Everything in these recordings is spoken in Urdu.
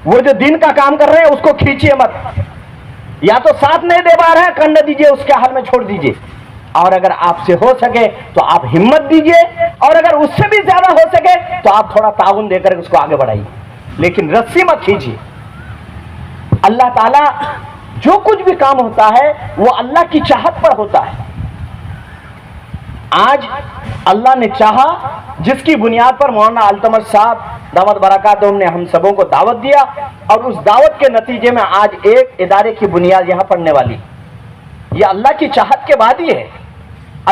وہ جو دین کا کام کر رہے ہیں اس کو کھینچیے مت، یا تو ساتھ نہیں دے پا رہے ہیں کرنے دیجیے، اس کے حال میں چھوڑ دیجیے، اور اگر آپ سے ہو سکے تو آپ ہمت دیجیے، اور اگر اس سے بھی زیادہ ہو سکے تو آپ تھوڑا تعاون دے کر اس کو آگے بڑھائیے، لیکن رسی مت کھینچیے۔ اللہ تعالیٰ جو کچھ بھی کام ہوتا ہے وہ اللہ کی چاہت پر ہوتا ہے۔ آج اللہ نے چاہا، جس کی بنیاد پر مولانا التمش صاحب دامت برکاتہم نے ہم سبوں کو دعوت دیا، اور اس دعوت کے نتیجے میں آج ایک ادارے کی بنیاد یہاں پڑنے والی، یہ اللہ کی چاہت کے بعد ہی ہے،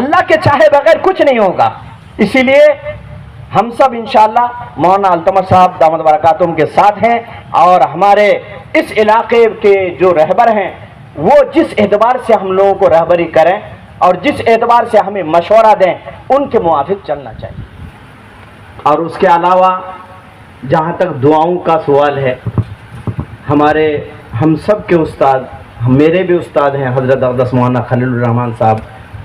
اللہ کے چاہے بغیر کچھ نہیں ہوگا۔ اسی لیے ہم سب انشاءاللہ مولانا التمش صاحب دامت برکاتہم کے ساتھ ہیں، اور ہمارے اس علاقے کے جو رہبر ہیں وہ جس اعتبار سے ہم لوگوں کو رہبری کریں اور جس اعتبار سے ہمیں مشورہ دیں ان کے موافق چلنا چاہیے۔ اور اس کے علاوہ جہاں تک دعاؤں کا سوال ہے، ہمارے ہم سب کے استاد، میرے بھی استاد ہیں حضرت اقدس مولانا خلیل الرحمان صاحب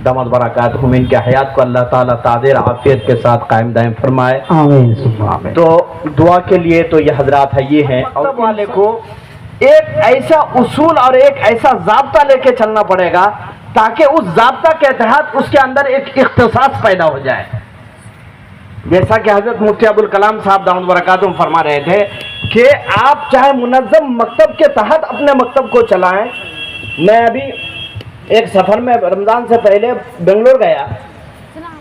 دامت برکاتہم، ان کے حیات کو اللہ تعالیٰ تعدیر عافیت کے ساتھ قائم دائم فرمائے، آمین۔ تو دعا کے لیے تو یہ حضرات ہے، یہ ہیں، اور والے کو ایک ایسا اصول اور ایک ایسا ضابطہ لے کے چلنا پڑے گا تاکہ اس ضابطہ کے تحت اس کے اندر ایک اختصاص پیدا ہو جائے۔ جیسا کہ حضرت مفتی ابوالکلام صاحب دامت برکاتہم فرما رہے تھے کہ آپ چاہے منظم مکتب کے تحت اپنے مکتب کو چلائیں۔ میں ابھی ایک سفر میں رمضان سے پہلے بنگلور گیا،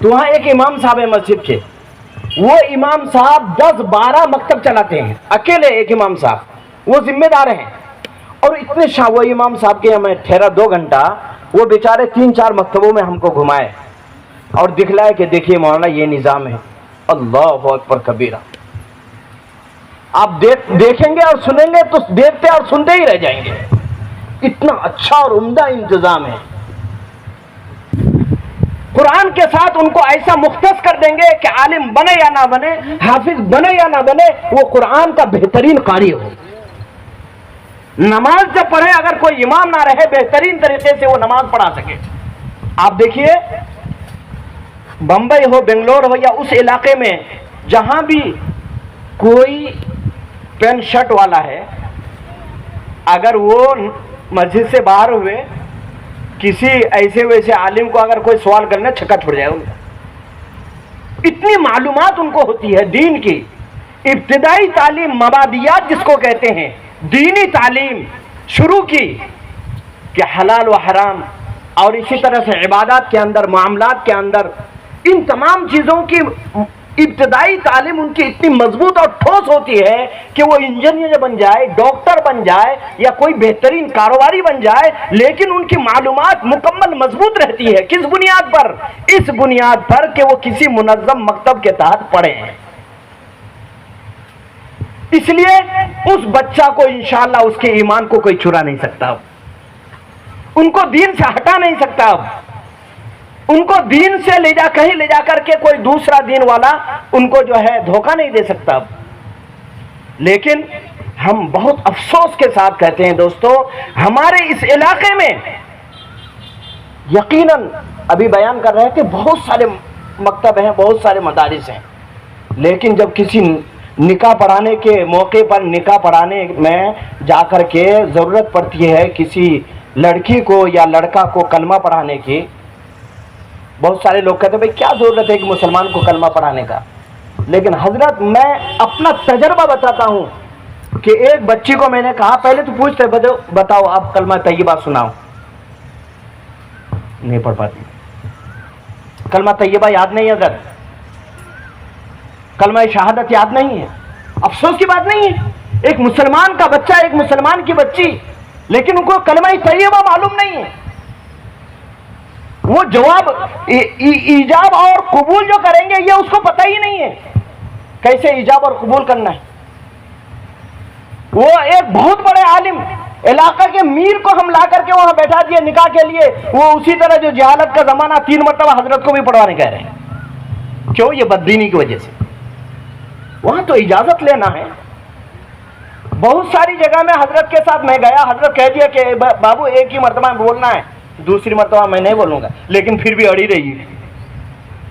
تو وہاں ایک امام صاحب ہے مسجد کے، وہ امام صاحب 10-12 مکتب چلاتے ہیں، اکیلے ایک امام صاحب، وہ ذمہ دار ہیں، اور اتنے وہ امام صاحب کے میں ٹھہرا 2 گھنٹہ، وہ بیچارے 3-4 مکتبوں میں ہم کو گھمائے اور دکھلائے کہ دیکھیے مولانا یہ نظام ہے۔ اللہ اکبر کبیرہ، آپ دیکھیں گے اور سنیں گے تو دیکھتے اور سنتے ہی رہ جائیں گے، اتنا اچھا اور عمدہ انتظام ہے۔ قرآن کے ساتھ ان کو ایسا مختص کر دیں گے کہ عالم بنے یا نہ بنے، حافظ بنے یا نہ بنے، وہ قرآن کا بہترین قاری ہو۔ نماز جب پڑھے، اگر کوئی امام نہ رہے، بہترین طریقے سے وہ نماز پڑھا سکے۔ آپ دیکھیے بمبئی ہو، بنگلور ہو، یا اس علاقے میں جہاں بھی کوئی پینٹ شرٹ والا ہے، اگر وہ مسجد سے باہر ہوئے کسی ایسے ویسے عالم کو اگر کوئی سوال کرنا، چھکا چھوڑ جائے گا۔ اتنی معلومات ان کو ہوتی ہے دین کی۔ ابتدائی تعلیم، مبادیات جس کو کہتے ہیں، دینی تعلیم شروع کی کہ حلال و حرام، اور اسی طرح سے عبادات کے اندر، معاملات کے اندر، ان تمام چیزوں کی ابتدائی تعلیم ان کی اتنی مضبوط اور ٹھوس ہوتی ہے کہ وہ انجینئر بن جائے، ڈاکٹر بن جائے، یا کوئی بہترین کاروباری بن جائے، لیکن ان کی معلومات مکمل مضبوط رہتی ہے۔ کس بنیاد پر؟ اس بنیاد پر کہ وہ کسی منظم مکتب کے تحت پڑھے ہیں۔ اس لیے اس بچہ کو انشاءاللہ اس کے ایمان کو کوئی چرا نہیں سکتا، ان کو دین سے ہٹا نہیں سکتا، ان کو دین سے کہیں لے جا کر کے کوئی دوسرا دین والا ان کو جو ہے دھوکہ نہیں دے سکتا۔ لیکن ہم بہت افسوس کے ساتھ کہتے ہیں دوستو، ہمارے اس علاقے میں یقیناً ابھی بیان کر رہے تھے بہت سارے مکتب ہیں، بہت سارے مدارس ہیں، لیکن جب کسی نکاح پڑھانے کے موقع پر نکاح پڑھانے میں جا کر کے ضرورت پڑتی ہے کسی لڑکی کو یا لڑکا کو کلمہ پڑھانے کی، بہت سارے لوگ کہتے ہیں بھائی کیا ضرورت ہے کہ مسلمان کو کلمہ پڑھانے کا، لیکن حضرت میں اپنا تجربہ بتاتا ہوں کہ ایک بچی کو میں نے کہا، پہلے تو پوچھتے بتاؤ آپ کلمہ طیبہ سناؤ، نہیں پڑھ پاتی، کلمہ طیبہ یاد نہیں ہے، حضرت کلمہ شہادت یاد نہیں ہے۔ افسوس کی بات نہیں ہے، ایک مسلمان کا بچہ، ایک مسلمان کی بچی، لیکن ان کو کلمہ طیبہ معلوم نہیں ہے۔ وہ جواب ایجاب اور قبول جو کریں گے یہ اس کو پتہ ہی نہیں ہے کیسے ایجاب اور قبول کرنا ہے۔ وہ ایک بہت بڑے عالم علاقہ کے میر کو ہم لا کر کے وہاں بیٹھا دیے نکاح کے لیے، وہ اسی طرح جو جہالت کا زمانہ 3 مرتبہ حضرت کو بھی پڑھوانے کہہ رہے ہیں۔ کیوں؟ یہ بددینی کی وجہ سے۔ وہاں تو اجازت لینا ہے۔ بہت ساری جگہ میں حضرت کے ساتھ میں گیا، حضرت کہہ دیا کہ بابو ایک ہی مرتبہ بولنا ہے، دوسری مرتبہ میں نہیں بولوں گا، لیکن پھر بھی اڑی رہی،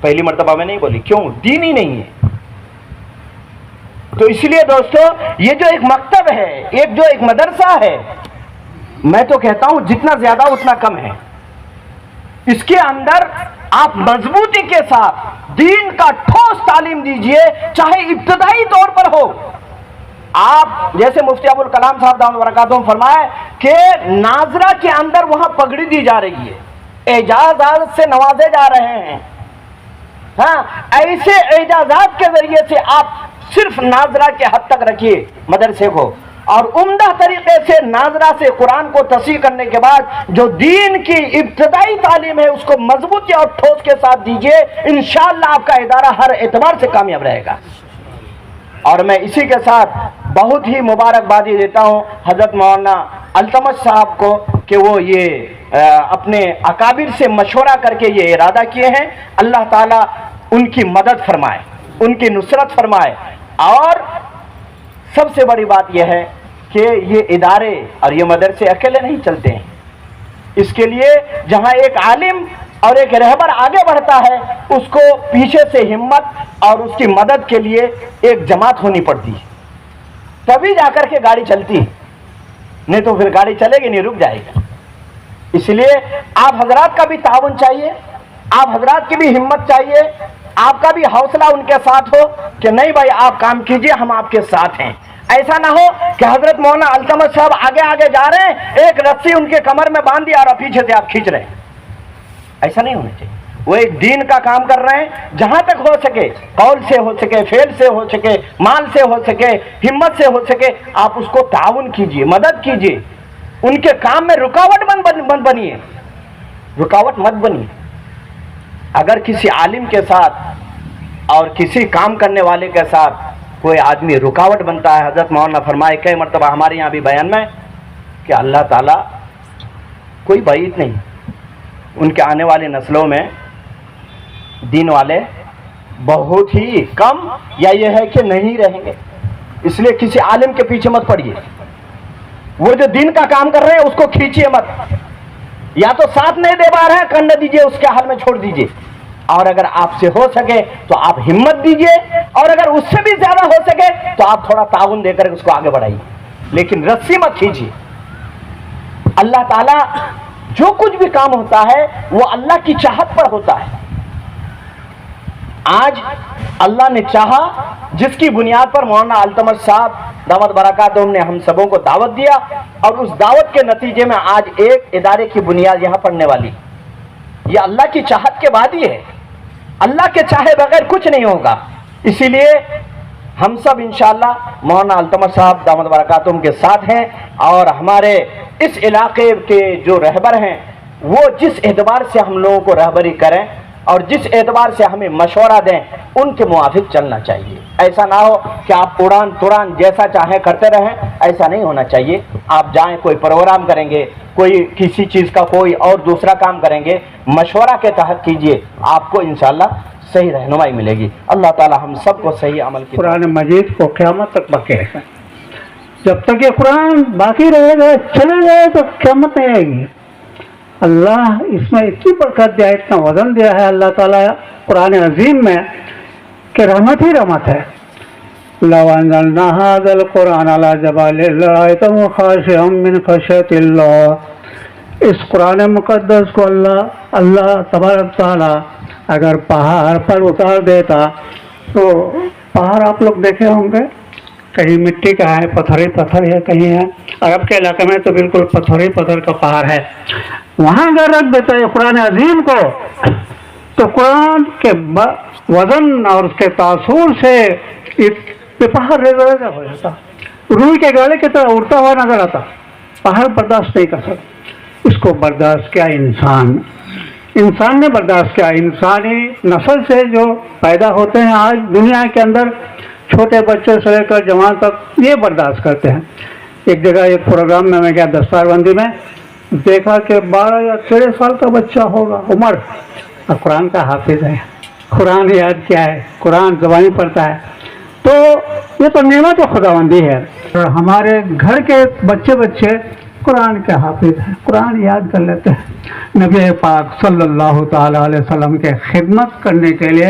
پہلی مرتبہ میں نہیں بولی۔ کیوں؟ دین ہی نہیں ہے۔ تو اس لیے دوستو یہ جو ایک مکتب ہے، ایک مدرسہ ہے، میں تو کہتا ہوں جتنا زیادہ اتنا کم ہے. اس کے اندر آپ مضبوطی کے ساتھ دین کا ٹھوس تعلیم دیجئے، چاہے ابتدائی طور پر ہو. آپ جیسے مفتی ابوالکلام صاحب دامت برکاتہم فرمائے کہ ناظرہ کے اندر وہاں پگڑی دی جا رہی ہے، اعجازات سے نوازے جا رہے ہیں. ہاں، ایسے اعجازات کے ذریعے سے آپ صرف ناظرہ کے حد تک رکھیے مدرسے کو، اور عمدہ طریقے سے ناظرہ سے قرآن کو تصحیح کرنے کے بعد جو دین کی ابتدائی تعلیم ہے اس کو مضبوطی اور ٹھوس کے ساتھ دیجیے. انشاءاللہ آپ کا ادارہ ہر اعتبار سے کامیاب رہے گا. اور میں اسی کے ساتھ بہت ہی مبارکبادی دیتا ہوں حضرت مولانا التمش صاحب کو کہ وہ یہ اپنے اکابر سے مشورہ کر کے یہ ارادہ کیے ہیں. اللہ تعالیٰ ان کی مدد فرمائے، ان کی نصرت فرمائے. اور سب سے بڑی بات یہ ہے کہ یہ ادارے اور یہ مدرسے اکیلے نہیں چلتے ہیں. اس کے لیے جہاں ایک عالم اور ایک رہبر آگے بڑھتا ہے، اس کو پیچھے سے ہمت اور اس کی مدد کے لیے ایک جماعت ہونی پڑتی ہے، تبھی جا کر کے گاڑی چلتی ہے. نہیں تو پھر گاڑی چلے گی نہیں، رک جائے گا. اس لیے آپ حضرات کا بھی تعاون چاہیے، آپ حضرات کی بھی ہمت چاہیے، آپ کا بھی حوصلہ ان کے ساتھ ہو کہ نہیں بھائی آپ کام کیجئے، ہم آپ کے ساتھ ہیں. ایسا نہ ہو کہ حضرت مولانا التمش صاحب آگے آگے جا رہے ہیں، ایک رسی ان کے کمر میں باندھ دیا اور پیچھے سے آپ کھینچ رہے ہیں. ایسا نہیں ہونا چاہیے. وہ ایک دین کا کام کر رہے ہیں، جہاں تک ہو سکے، قول سے ہو سکے، فعل سے ہو سکے، مال سے ہو سکے، ہمت سے ہو سکے، آپ اس کو تعاون کیجئے، مدد کیجئے. ان کے کام میں رکاوٹ مت بنیے، رکاوٹ مت بنیے. اگر کسی عالم کے ساتھ اور کسی کام کرنے والے کے ساتھ کوئی آدمی رکاوٹ بنتا ہے، حضرت مولانا فرمائے کئی مرتبہ ہمارے یہاں بھی بیان میں کہ اللہ تعالیٰ کوئی بعید نہیں، ان کے آنے والی نسلوں میں دین والے بہت ہی کم یا یہ ہے کہ نہیں رہیں گے. اس لیے کسی عالم کے پیچھے مت پڑیے، وہ جو دین کا کام کر رہے ہیں اس کو کھینچیے مت. یا تو ساتھ نہیں دے پا رہے ہیں، کرنے دیجیے، اس کے حال میں چھوڑ دیجیے. اور اگر آپ سے ہو سکے تو آپ ہمت دیجیے، اور اگر اس سے بھی زیادہ ہو سکے تو آپ تھوڑا تعاون دے کر اس کو آگے بڑھائیے، لیکن رسی مت کھینچیے. اللہ تعالیٰ جو کچھ بھی کام ہوتا ہے وہ اللہ کی چاہت پر ہوتا ہے. آج اللہ نے چاہا، جس کی بنیاد پر مولانا التمش صاحب دامت برکاتہم نے ہم سبوں کو دعوت دیا، اور اس دعوت کے نتیجے میں آج ایک ادارے کی بنیاد یہاں پڑنے والی. یہ اللہ کی چاہت کے بعد ہی ہے، اللہ کے چاہے بغیر کچھ نہیں ہوگا. اسی لیے ہم سب انشاءاللہ مولانا التمش صاحب دامت برکاتہم کے ساتھ ہیں، اور ہمارے اس علاقے کے جو رہبر ہیں وہ جس اعتبار سے ہم لوگوں کو رہبری کریں اور جس اعتبار سے ہمیں مشورہ دیں ان کے موافق چلنا چاہیے. ایسا نہ ہو کہ آپ اڑان توڑان جیسا چاہیں کرتے رہیں، ایسا نہیں ہونا چاہیے. آپ جائیں، کوئی پروگرام کریں گے، کوئی کسی چیز کا کوئی اور دوسرا کام کریں گے، مشورہ کے تحت کیجئے، آپ کو انشاءاللہ صحیح رہنمائی ملے گی. اللہ تعالی ہم سب کو صحیح عمل کی. قرآن مجید کو قیامت تک باقی رکھیں. جب تک یہ قرآن باقی رہے گا، چلے گئے تو قیامت نہیں آئے گی. اللہ اس میں اتنی برکت دیا، اتنا وزن دیا ہے اللہ تعالیٰ قرآن عظیم میں کہ رحمت ہی رحمت ہے. لو انزلنا هذا القرآن على جبل لرأيته خاشعا من خشية الله. اس قرآن مقدس کو اللہ تبارک تعالیٰ اگر پہاڑ پر اتار دیتا تو پہاڑ آپ لوگ دیکھے ہوں گے، کہیں مٹی کا ہے، پتھر ہی پتھر ہے، کہیں ہے. عرب کے علاقے میں تو بالکل پتھر ہی پتھر کا پہاڑ ہے. وہاں اگر رکھ دیتا ہے قرآن عظیم کو تو قرآن کے وزن اور اس کے تاثر سے یہ پہاڑ ریزا ہو جاتا، روئی کے گالے کی طرح اڑتا ہوا نظر آتا. پہاڑ برداشت نہیں کر سکتا. اس کو برداشت کیا انسان نے برداشت کیا. انسانی نسل سے جو پیدا ہوتے ہیں آج دنیا کے اندر، چھوٹے بچے سے لے کر جوان تک یہ برداشت کرتے ہیں. ایک جگہ ایک پروگرام میں گیا دستار بندی میں، دیکھا کہ 12 یا 13 سال کا بچہ ہوگا عمر، اور قرآن کا حافظ ہے، قرآن یاد کیا ہے، قرآن زبانی پڑھتا ہے. تو یہ تو نعمت خداوندی ہے. اور ہمارے گھر کے بچے قرآن کے حافظ ہیں، قرآن یاد کر لیتے ہیں. نبی پاک صلی اللہ تعالی علیہ وسلم کے خدمت کرنے کے لیے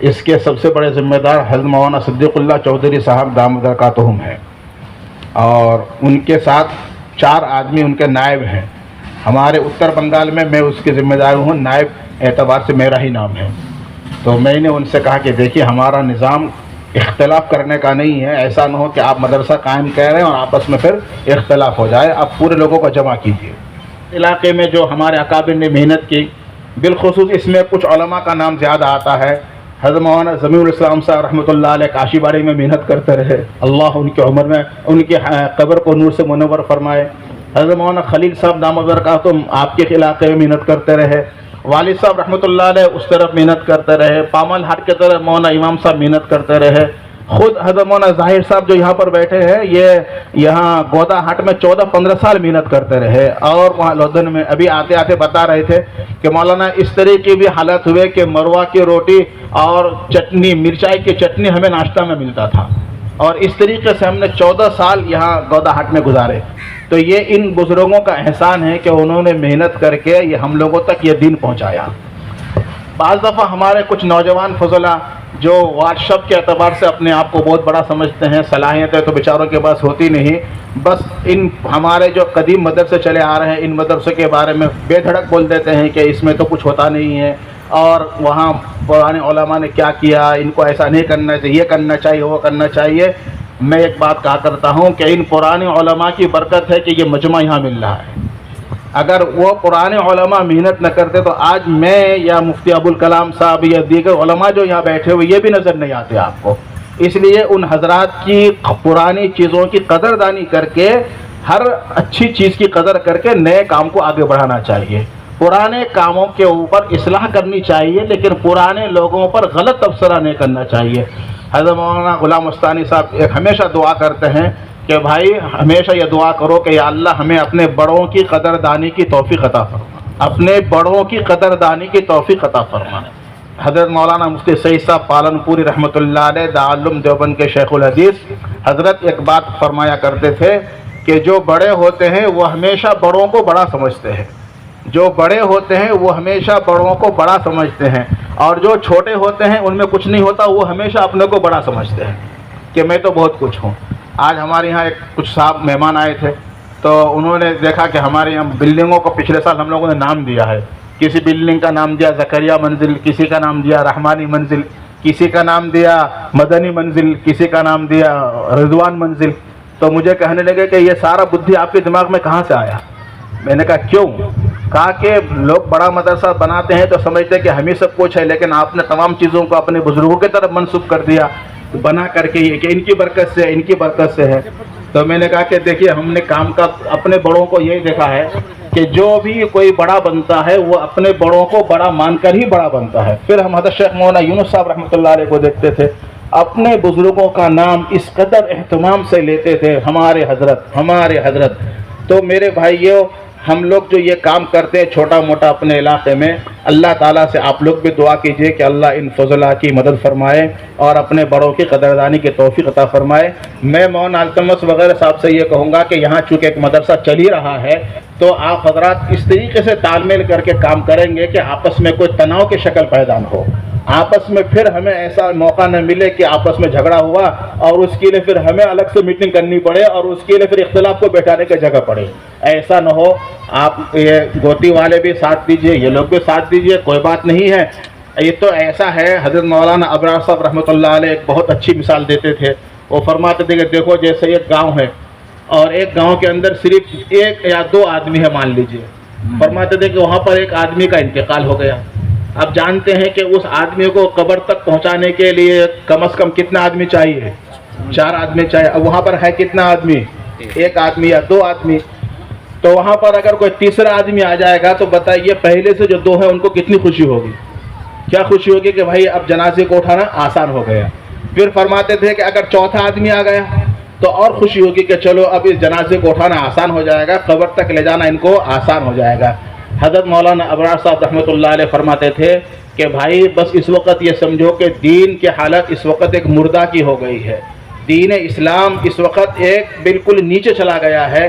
اس کے سب سے بڑے ذمہ دار حضرت مولانا صدیق اللہ چودھری صاحب دامت برکاتہم ہیں، اور ان کے ساتھ 4 آدمی ان کے نائب ہیں۔ ہمارے اتر بنگال میں میں اس کے ذمہ دار ہوں، نائب اعتبار سے میرا ہی نام ہے۔ تو میں نے ان سے کہا کہ دیکھیے ہمارا نظام اختلاف کرنے کا نہیں ہے، ایسا نہ ہو کہ آپ مدرسہ قائم کہہ رہے ہیں اور آپس میں پھر اختلاف ہو جائے، آپ پورے لوگوں کو جمع کیجیے۔ علاقے میں جو ہمارے اکابر نے محنت کی، بالخصوص اس میں کچھ علماء کا نام زیادہ آتا ہے۔ حضرت مولانا ضمیع الاسلام صاحب رحمۃ اللہ علیہ کاشی باڑی میں محنت کرتے رہے، اللہ ان کی عمر میں ان کی قبر کو نور سے منور فرمائے۔ حضرت مولانا خلیل صاحب دامت برکاتہم آپ کے علاقے میں محنت کرتے رہے، والد صاحب رحمۃ اللہ علیہ اس طرف محنت کرتے رہے، پامل ہاٹ کی طرف مولانا امام صاحب محنت کرتے رہے، خود حضرت مولانا ظاہر صاحب جو یہاں پر بیٹھے ہیں یہ یہاں گودا ہاٹ میں 14-15 سال محنت کرتے رہے، اور وہاں لودھن میں ابھی آتے آتے بتا رہے تھے کہ مولانا اس طرح کی بھی حالت ہوئے کہ مروا کی روٹی اور چٹنی، مرچائی کی چٹنی ہمیں ناشتہ میں ملتا تھا، اور اس طریقے سے ہم نے 14 سال یہاں گودا ہاٹ میں گزارے۔ تو یہ ان بزرگوں کا احسان ہے کہ انہوں نے محنت کر کے یہ ہم لوگوں تک یہ دین پہنچایا۔ بعض دفعہ ہمارے کچھ نوجوان فضلاء جو واٹس ایپ کے اعتبار سے اپنے آپ کو بہت بڑا سمجھتے ہیں، صلاحیتیں تو بیچاروں کے پاس ہوتی نہیں، بس ان ہمارے جو قدیم مدرسے چلے آ رہے ہیں ان مدرسوں کے بارے میں بے دھڑک بول دیتے ہیں کہ اس میں تو کچھ ہوتا نہیں ہے، اور وہاں پرانے علماء نے کیا کیا، ان کو ایسا نہیں کرنا چاہیے، یہ کرنا چاہیے، وہ کرنا چاہیے۔ میں ایک بات کہا کرتا ہوں کہ ان پرانے علماء کی برکت ہے کہ یہ مجمع یہاں مل رہا ہے۔ اگر وہ پرانے علماء محنت نہ کرتے تو آج میں یا مفتی ابوالکلام صاحب یا دیگر علماء جو یہاں بیٹھے ہوئے یہ بھی نظر نہیں آتے آپ کو۔ اس لیے ان حضرات کی پرانی چیزوں کی قدردانی کر کے، ہر اچھی چیز کی قدر کر کے نئے کام کو آگے بڑھانا چاہیے۔ پرانے کاموں کے اوپر اصلاح کرنی چاہیے، لیکن پرانے لوگوں پر غلط تبصرہ نہیں کرنا چاہیے۔ حضرت مولانا غلام مستانی صاحب ایک ہمیشہ دعا کرتے ہیں کہ بھائی ہمیشہ یہ دعا کرو کہ یا اللہ ہمیں اپنے بڑوں کی قدردانی کی توفیق عطا فرما، اپنے بڑوں کی قدردانی کی توفیق عطا فرما۔ حضرت مولانا مفتی سعید صاحب پالن پوری رحمۃ اللہ علیہ دارالعلوم دیوبند کے شیخ الحدیث حضرت ایک بات فرمایا کرتے تھے کہ جو بڑے ہوتے ہیں وہ ہمیشہ بڑوں کو بڑا سمجھتے ہیں، جو بڑے ہوتے ہیں وہ ہمیشہ بڑوں کو بڑا سمجھتے ہیں، اور جو چھوٹے ہوتے ہیں ان میں کچھ نہیں ہوتا، وہ ہمیشہ اپنے کو بڑا سمجھتے ہیں کہ میں تو بہت کچھ ہوں۔ آج ہمارے یہاں ایک کچھ صاحب مہمان آئے تھے، تو انہوں نے دیکھا کہ ہمارے یہاں بلڈنگوں کو پچھلے سال ہم لوگوں نے نام دیا ہے، کسی بلڈنگ کا نام دیا زکریا منزل، کسی کا نام دیا رحمانی منزل، کسی کا نام دیا مدنی منزل، کسی کا نام دیا رضوان منزل۔ تو مجھے کہنے لگے کہ یہ سارا بدھی آپ کے دماغ میں کہاں سے آیا؟ میں نے کہا کیوں؟ کہا کہ لوگ بڑا مدرسہ بناتے ہیں تو سمجھتے ہیں کہ ہم ہی سب کچھ ہے، لیکن آپ نے تمام چیزوں کو اپنے بزرگوں کی طرف منسوب کر دیا بنا کر کے، یہ کہ ان کی برکت سے، ان کی برکت سے ہے۔ تو میں نے کہا کہ دیکھیے ہم نے کام کا اپنے بڑوں کو یہی دیکھا ہے کہ جو بھی کوئی بڑا بنتا ہے وہ اپنے بڑوں کو بڑا مان کر ہی بڑا بنتا ہے۔ پھر ہم حضرت شیخ مولانا یونس صاحب رحمۃ اللہ علیہ کو دیکھتے تھے، اپنے بزرگوں کا نام اس قدر اہتمام سے لیتے تھے، ہمارے حضرت۔ تو میرے بھائیوں، ہم لوگ جو یہ کام کرتے ہیں چھوٹا موٹا اپنے علاقے میں، اللہ تعالیٰ سے آپ لوگ بھی دعا کیجئے کہ اللہ ان فضلاء کی مدد فرمائے اور اپنے بڑوں کی قدردانی کی توفیق عطا فرمائے۔ میں مولانا التمس وغیرہ صاحب سے یہ کہوں گا کہ یہاں چونکہ ایک مدرسہ چل ہی رہا ہے تو آپ حضرات اس طریقے سے تال میل کر کے کام کریں گے کہ آپس میں کوئی تناؤ کی شکل پیدا نہ ہو، آپس میں پھر ہمیں ایسا موقع نہ ملے کہ آپس میں جھگڑا ہوا اور اس کے لیے پھر ہمیں الگ سے میٹنگ کرنی پڑے اور اس کے لیے پھر اختلاف کو بیٹھانے کی جگہ پڑے۔ ایسا نہ ہو، آپ یہ گوتی والے بھی ساتھ دیجئے، یہ لوگ بھی ساتھ دیجئے، کوئی بات نہیں ہے۔ یہ تو ایسا ہے، حضرت مولانا ابرار صاحب رحمۃ اللہ علیہ ایک بہت اچھی مثال دیتے تھے۔ وہ فرماتے تھے کہ دیکھو جیسے ایک گاؤں ہے اور ایک گاؤں کے اندر صرف 1 یا 2 آدمی ہے مان لیجئے، فرماتے تھے کہ وہاں پر ایک آدمی کا انتقال ہو گیا۔ اب جانتے ہیں کہ اس آدمی کو قبر تک پہنچانے کے لیے کم از کم کتنا آدمی چاہیے؟ 4 آدمی چاہیے۔ اب وہاں پر ہے کتنا آدمی؟ 1 آدمی یا 2 آدمی۔ تو وہاں پر اگر کوئی تیسرا آدمی آ جائے گا تو بتائیے پہلے سے جو 2 ہیں ان کو کتنی خوشی ہوگی؟ کیا خوشی ہوگی کہ بھائی اب جنازے کو اٹھانا آسان ہو گیا۔ پھر فرماتے تھے کہ اگر چوتھا آدمی آ گیا تو اور خوشی ہوگی کہ چلو اب اس جنازے کو اٹھانا آسان ہو جائے گا، قبر تک لے جانا ان کو آسان ہو جائے گا۔ حضرت مولانا ابرار صاحب رحمۃ اللہ علیہ فرماتے تھے کہ بھائی بس اس وقت یہ سمجھو کہ دین کی حالت اس وقت ایک مردہ کی ہو گئی ہے، دین اسلام اس وقت ایک بالکل نیچے چلا گیا ہے۔